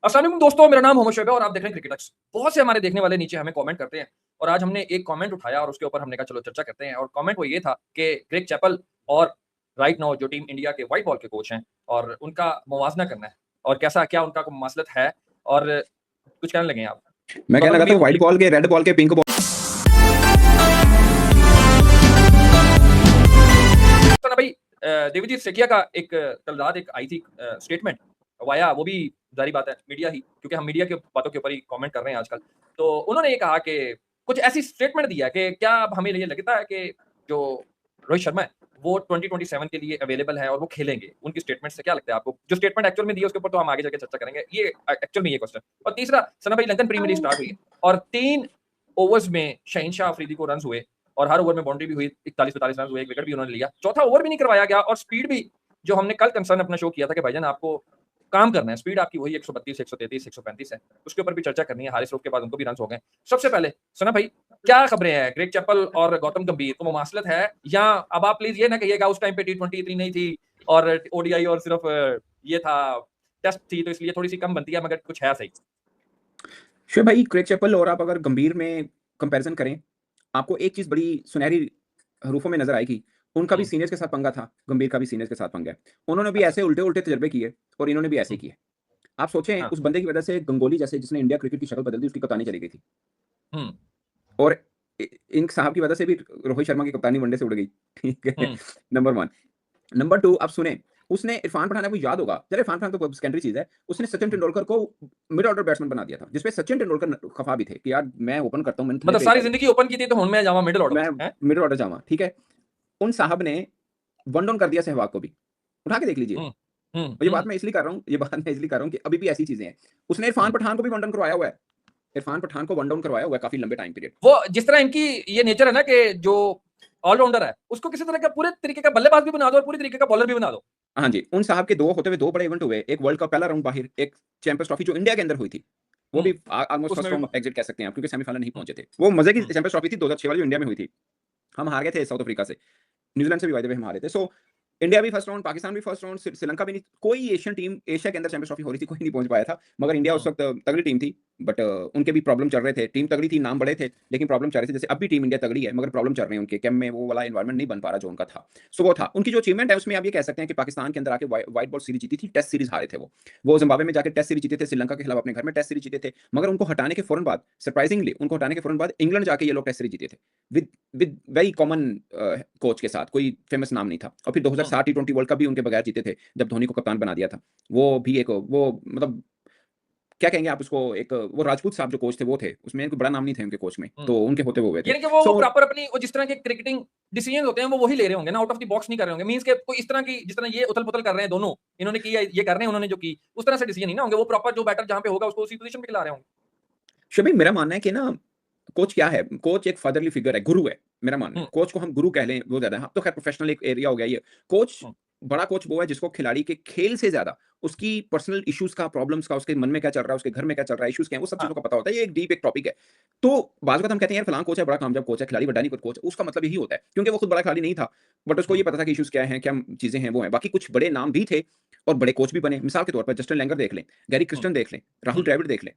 अस्सलाम वालेकुम दोस्तों, मेरा नाम मोहम्मद शोएब है और आप देख रहे हैं क्रिकेटर्स। बहुत से हमारे देखने वाले नीचे हमें कमेंट करते हैं और आज हमने एक कमेंट उठाया और उसके ऊपर हमने कहा चलो चर्चा करते हैं और कमेंट वो ये था कि ग्रेग चैपल और राइट नाउ जो टीम इंडिया के व्हाइट बॉल के कोच हैं और उनका मुवाज़ना करना है और कैसा क्या उनका मसलत है और कुछ कहने लगे हैं आप? मैं कहने लगा था व्हाइट बॉल के, रेड बॉल के, पिंक बॉल। तो ना भाई देवजीत सेठिया का एक कल रात एक आई थी स्टेटमेंट वाया वो भी जारी बात है मीडिया ही क्योंकि हम मीडिया की बातों के ऊपर ही कमेंट कर रहे हैं आजकल। तो उन्होंने ये कहा कि कुछ ऐसी स्टेटमेंट दिया कि क्या अब हमें ये लगता है कि जो रोहित शर्मा है वो 2027 के लिए अवेलेबल है और वो खेलेंगे। उनकी स्टेटमेंट से क्या लगता है आपको? जो स्टेटमेंट एक्चुअल में दी है उसके ऊपर तो हम आगे जाके चर्चा करेंगे। ये एक्चुअल में ये क्वेश्चन। और तीसरा सना भाई लंदन प्रीमियर लीग स्टार्ट हुई है और 3 ओवर्स में शहीनशाह अफरीदी को रन्स हुए और हर ओवर में बाउंड्री भी हुई, 41-42 रन हुए, एक विकेट भी उन्होंने लिया। चौथा ओवर भी नहीं करवाया गया और स्पीड भी जो हमने कल कंसर्न अपना शो किया था कि भाईजान आपको काम करना है, स्पीड आपकी वही 132, 133, 135 है। उसके ऊपर भी चर्चा करनी है। हारिस रऊफ के बाद उनको भी रन्स हो गए। सबसे पहले सना भाई क्या खबरें हैं? ग्रेग चैपल और गौतम गंभीर को मुमासलत है या अब आप प्लीज ये ना कहिएगा उस टाइम पे टी20 इतनी नहीं थी और ओडीआई और सिर्फ ये था टेस्ट थी तो इसलिए थोड़ी सी कम बनती है मगर कुछ है सही। शोएब भाई, ग्रेग चैपल और आप अगर गंभीर में कंपैरिजन करें, आपको एक चीज बड़ी सुनहरी हरूफों में नजर आएगी। उनका भी सीनियर्स के साथ पंगा था, गंभीर का भी सीनियर्स के साथ पंगा है। उन्होंने भी अच्छा। ऐसे उल्टे उल्टे तजर्बे किए और इन्होंने भी ऐसे किए। आप सोचें, हाँ। उस बंदे की वजह से गंगोली जैसे जिसने इंडिया क्रिकेट की शक्ल बदल दी, उसकी कप्तानी चली गई थी। हम्म। और इन साहब की वजह से भी रोहित शर्मा की कप्तानी वनडे से उड़ गई। ठीक है, हम्म। Number one. नंबर टू, आप सुने, उसने इरफान पठान, आपको याद होगा, चलो इरफान पठान तो सेकेंडरी चीज है, उसने सचिन तेंदुलकर को मिड ऑर्डर बैट्समैन बना दिया था, जिसपे सचिन तेंदुलकर खफा भी थे कि यार मैं ओपन करता हूं, मैंने थल्ले मतलब पे सारी चाहिए, जिंदगी ओपन की थी तो हुन मैं जावा मिडिल ऑर्डर मैं है। मिड ऑर्डर जावा। ठीक है, उन साहब ने वन डाउन कर दिया सहवाग को भी, उठा के देख लीजिए। हम्म। हम्म। और ये बात मैं इसलिए कर रहा हूँ, ये बात मैं इसलिए कर रहा हूँ कि अभी भी ऐसी चीजें हैं। उसने इरफान हम्म। पठान को भी वन डाउन करवाया हुआ है, इरफान पठान को वन डाउन करवाया हुआ है काफी लंबे टाइम पीरियड। वो जिस तरह इनकी ये नेचर है ना कि जो ऑलराउंडर है उसको किसी तरह का पूरे तरीके का बल्लेबाज भी बना दो और पूरी तरीके का बॉलर भी बना दो। हाँ जी, उन साहब के दो होते हुए दो बड़े इवेंट हुए, एक वर्ल्ड कप पहला राउंड बाहर, एक चैंपियंस ट्रॉफी जो इंडिया के अंदर हुई थी, वो भी ऑलमोस्ट उसमें फर्स्ट भी राउंड एग्जिट कह सकते हैं आप, क्योंकि सेमीफाइनल नहीं पहुंचे थे। वो मजे की हम्म। चैंपियंस ट्रॉफी थी 2006 वाली जो इंडिया में हुई थी। हम हार गए थे साउथ अफ्रीका से, न्यूजीलैंड से भी बाय द वे हम हारे थे। सो इंडिया भी फर्स्ट राउंड, पाकिस्तान भी फर्स्ट राउंड, श्रीलंका भी नहीं, कोई एशियन टीम एशिया के अंदर चैंपियंस ट्रॉफी हो रही थी, कोई नहीं पहुंच पाया था। मगर इंडिया उस हम्म। वक्त तगड़ी टीम थी, बट उनके भी प्रॉब्लम चल रहे थे। टीम तगड़ी थी, नाम बड़े थे, लेकिन प्रॉब्लम चल रहे थे। जैसे अब भी टीम इंडिया तगड़ी है मगर प्रॉब्लम चल रहे हैं उनके कैम्प में, वो वाला एनवायरमेंट नहीं बन पा रहा जो उनका था। सो वो था उनकी जो अचीवमेंट है, उसमें आप ये कह सकते हैं कि पाकिस्तान के अंदर आके व्हाइट बॉल सीरीज जीती थी, टेस्ट सीरीज हारे थे वो जिम्बाब्वे में जाकर टेस्ट सीरीज जीते थे, श्रीलंका के खिलाफ अपने घर में टेस्ट सीरीज जीते थे। मगर उनको हटाने के फौरन बाद, सरप्राइजिंगली उनको हटाने के फौरन बाद इंग्लैंड जाके ये लोग टेस्ट सीरीज जीते थे with with very common coach के साथ, कोई फेमस नाम नहीं था। और फिर 2007 टी20 वर्ल्ड कप भी उनके बगैर जीते थे, जब धोनी को कप्तान बना दिया था। वो भी एक वो मतलब क्या कहेंगे आप उसको, एक वो राजपूत साहब जो कोच थे वो थे, उसमें कोई बड़ा नाम नहीं थे उनके कोच में, हम्म। तो उनके होते हुए थे। यानी कि वो सो प्रॉपर अपनी वो जिस तरह के क्रिकेटिंग डिसीजन होते हैं वो वही ले रहे होंगे ना, आउट ऑफ द बॉक्स नहीं कर रहे होंगे। मींस के कोई इस तरह की जिस तरह ये उथल-पुथल कर रहे हैं दोनों, इन्होंने की ये कर रहे हैं उन्होंने जो की, उस तरह से डिसीजन नहीं ना होंगे। वो प्रॉपर जो बैटर जहां पे होगा उसको उसी पोजीशन पे खिला रहे होंगे। शबी, मेरा मानना है कि ना, कोच क्या है, कोच एक फादरली फिगर है, गुरु है। मेरा मानना है हुँ। कोच को हम गुरु कह लें वो ज्यादा है। अब तो खैर प्रोफेशनल एक एरिया हो गया ये। कोच, हुँ। बड़ा कोच वो है जिसको खिलाड़ी के खेल से ज्यादा उसकी पर्सनल इश्यूज का, प्रॉब्लम्स का, उसके मन में क्या चल रहा है, उसके घर में क्या चल रहा है, इश्यूज क्या है, वो सब हाँ। चीजों का पता होता है। ये एक डीप एक टॉपिक है। तो बात हम कहते हैं यार फलां कोच है, बड़ा कामयाब कोच है, खिलाड़ी बड़ा नहीं कोच है, उसका मतलब यही होता है क्योंकि वो खुद बड़ा खिलाड़ी नहीं था, बट उसको हुँ। ये पता था कि इश्यूज क्या हैं, क्या चीजें हैं, वो हैं। बाकी कुछ बड़े नाम भी थे और बड़े कोच भी बने। मिसाल के तौर पर जस्टिन लैंगर देख लें, गैरी हुँ। क्रिस्टन देख लें, राहुल हुँ। द्रविड़ देख लें,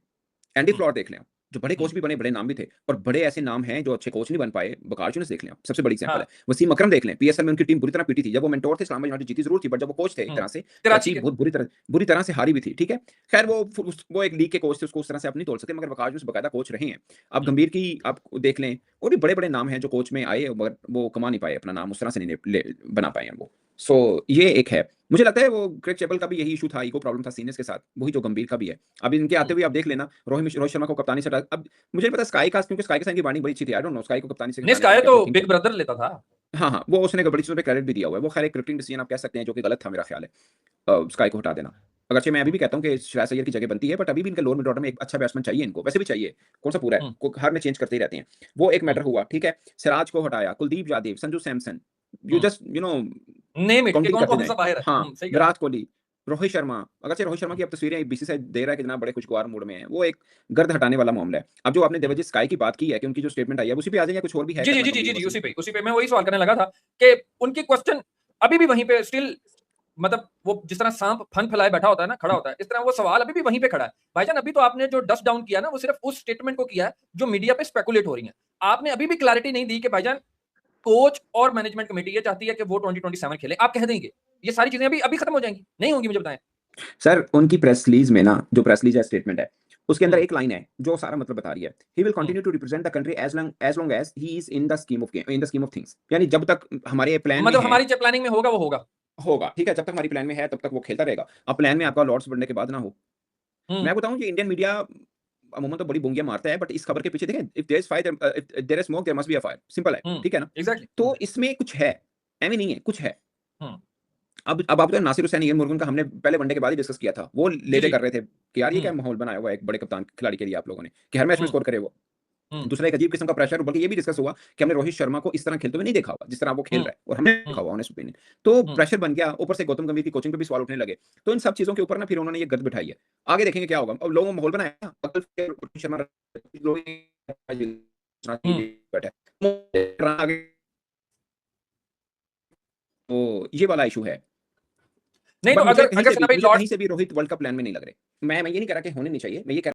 एंडी हुँ। फ्लॉर देख लें आप, जो बड़े हुँ। कोच भी बने, बड़े नाम भी थे। और बड़े ऐसे नाम हैं जो अच्छे कोच नहीं बन पाए। बकार यूनिस देख लें आप, सबसे बड़ी एग्जांपल हाँ। है। वसीम अकरम देख लें, पीएसएल में उनकी टीम बुरी तरह पीटी थी। जब वो मेंटोर थे, इस्लामाबाद यूनाइटेड जीती जरूर थी, बट जब वो कोच थे एक हुँ। तरह से, कराची कराची के। बहुत बुरी तरह से हारी भी थी। ठीक है, खैर वो एक लीग के कोच थे, उसको उस तरह से आप नहीं तोड़ सकते, मगर बकार यूनिस बकायदा कोच रहे हैं। आप हुँ। गंभीर की आप देख लें, और भी बड़े बड़े नाम हैं जो कोच में आए मगर वो कमा नहीं पाए अपना नाम, उस तरह से नहीं बना पाए हैं वो। सो ये एक है। मुझे लगता है वो ग्रेग चैपल का भी यही इशू था, ईगो प्रॉब्लम था सीनियर्स के साथ, वही जो गंभीर का भी है। अब इनके आते हुँ। हुए आप देख लेना, रोहित शर्मा को कप्तानी से अब मुझे नहीं पता स्काई का, क्योंकि स्काई के साथ इनकी बॉन्डिंग बड़ी अच्छी थी। आई डोंट नो स्काई को कप्तानी से हटाने का निस्काया उनका तो क्या थिंक है। बिग ब्रदर लेता था। हाँ, हाँ, वो उसने बड़ी चीज़ों पे क्रेडिट भी दिया हुआ है। वो खैर एक क्रिकेटिंग डिसीजन आप कह सकते हैं जो कि गलत था मेरा ख्याल है, स्काई को हटा देना। अगरचे मैं अभी हुँ। भी कहता हूँ कि श्रेयस अय्यर की जगह बनती है, बट अभी भी इनके लोअर मिड ऑर्डर में एक अच्छा बैट्समैन चाहिए इनको, वैसे भी चाहिए। कौन-सा पूरा है, हुँ। को हर में चेंज करते ही रहते हैं। वो एक हुँ। मैटर हुआ, ठीक है। सिराज को हटाया, Kuldeep Yadav, Sanju Samson, you hmm. Just name it कि काउंटिंग करते कौन-कौन जाएँ। सा बाहर है। हाँ, सही कहा। विराट कोहली, रोहित शर्मा। अगरचे रोहित शर्मा हुँ। की अब तस्वीरें बीसीसीआई दे रहा है कि जनाब बड़े खुशगवार मूड में हैं। वो एक गर्द हटाने वाला मामला है। अब जो आपने हुँ। देवजीत स्काई की बात की है कि उनकी जो स्टेटमेंट आई है, उसी पे आ जाएँ या कुछ और भी है करना गंभीर मसले? उसी पे मैं वही सवाल करने लगा था कि उनके क्वेश्चन अभी भी वहीं पे स्टिल मतलब वो जिस तरह सांप फन फैलाए बैठा होता है ना, खड़ा होता है, इस तरह वो सवाल अभी भी वहीं पे खड़ा है। भाईजान अभी तो आपने जो डस्ट डाउन किया ना, वो सिर्फ उस स्टेटमेंट को किया है जो मीडिया पे स्पेकुलेट हो रही है। आपने अभी भी क्लैरिटी नहीं दी कि भाईजान कोच और मैनेजमेंट कमेटी ये चाहती है कि वो 2027 खेले। आप कह देंगे ये सारी चीजें अभी अभी खत्म हो जाएंगी? नहीं होंगी, मुझे बताएं। सर उनकी प्रेस रिलीज में ना, जो प्रेस रिलीज है, स्टेटमेंट है, उसके अंदर हम्म, एक लाइन है जो सारा मतलब बता रही है। He will continue to represent the country as long as he is in the scheme of things, यानी जब तक हमारे प्लान में मतलब है हमारी जो प्लानिंग में होगा वो होगा। होगा, ठीक है, जब तक हमारी प्लान में है तब तक वो खेलता रहेगा। अब प्लान में आपका लॉर्ड्स बनने के बाद ना हो। हम्म, मैं बताऊं कि इंडियन मीडिया अमूमन तो बड़ी बुंगियां मारता है, बट इस खबर के पीछे देखें, if there is fire, if there is smoke there must be a fire, simple है, ठीक है ना। एग्जैक्टली। तो इसमें कुछ है, एवं नहीं है, कुछ है। हम्म, अब आप तो नासिर हुसैन, इयान मोर्गन का हमने पहले वनडे के बाद ही डिस्कस किया था, वो जी लेते जी। कर रहे थे कि यार ये क्या हम्म, माहौल बनाया हुआ है एक बड़े कप्तान खिलाड़ी के लिए आप लोगों ने, कि हर मैच में हम्म, स्कोर करे वो। हम्म, दूसरा एक अजीब किस्म का प्रेशर, बल्कि ये भी डिस्कस हुआ कि हमने रोहित शर्मा को इस तरह खेलते हुए नहीं देखा हुआ जिस तरह वो खेल हम्म, रहा है, और हमने हम्म, देखा हुआ ऑनेस्ट ओपिनियन। तो हम्म, प्रेशर बन गया, ऊपर से गौतम गंभीर की कोचिंग पे भी सवाल उठने लगे। तो इन सब चीजों के ऊपर ना फिर उन्होंने ये गद बिठाई है। आगे देखेंगे क्या होगा। अब लोगों ने माहौल बनाया, कल फिर रोहित शर्मा हम्म। बैठा, तो ये वाला इशू है। नहीं तो बट मुझे अगर कहीं अगर से सना भी भाई मुझे कहीं लॉर्ड्स से भी रोहित वर्ल्ड कप प्लान में नहीं लग रहे। मैं ये नहीं कह रहा कि होने नहीं चाहिए, मैं ये कह